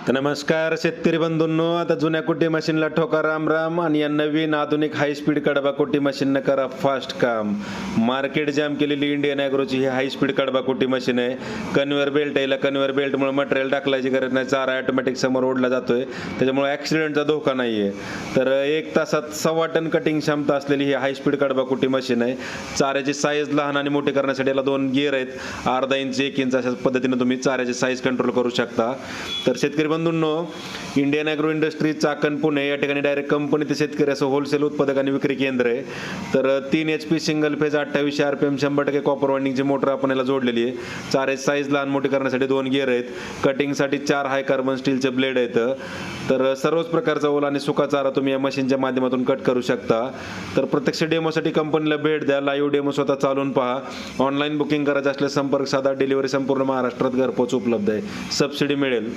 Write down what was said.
तर नमस्कार शेतकरी बंधूंनो, आता जुन्या कुट्टी मशीनला ठोका राम राम आणि या नवीन आधुनिक हाय स्पीड कडबा कुट्टी मशीननं करा फास्ट काम. मार्केट जॅम केलेली इंडियन ॲग्रोची ही हाय स्पीड कडबा कुट्टी मशीन आहे. कन्व्हेअर बेल्ट आहे, कन्व्हेअर बेल्टमुळे मटेरियल टाकलायची गरज नाही, चारा ऑटोमॅटिक समोर ओढला जातोय, त्याच्यामुळे ॲक्सिडेंटचा धोका नाही आहे. तर 1 तासात 1.25 टन कटिंग क्षमता असलेली ही हाय स्पीड कडबा कुट्टी मशीन आहे. चाऱ्याची साईज लहान आणि मोठी करण्यासाठी याला 2 गिअर आहेत. अर्धा इंच 1 इंच अशा पद्धतीने तुम्ही चाऱ्याची साईज कंट्रोल करू शकता. तर शेतकरी बंधूंनो, Indian agro industry Chakan Pune या ठिकाणी डायरेक्ट कंपनी ते शेतकरी असं होलसेल उत्पादक आणि विक्री केंद्र आहे. तर 3 HP single phase 2800 RPM 100% copper वाइंडिंगची मोटर आपण याला जोडलेली आहे. चाऱ्याची साईज लहान मोठी करण्यासाठी 2 गिअर आहेत. कटिंगसाठी 4 हाय कार्बन स्टीलचे ब्लेड आहेत. तर सर्वच प्रकारचा ओला आणि सुका चारा तुम्ही या मशीनच्या माध्यमातून कट करू शकता. तर प्रत्यक्ष डेमोसाठी कंपनीला भेट द्या, लाईव्ह डेमो स्वतः चालवून पहा. ऑनलाईन बुकिंग करायचं असल्यास संपर्क साधा. डिलिव्हरी संपूर्ण महाराष्ट्रात घरपोच उपलब्ध आहे. सबसिडी मिळेल.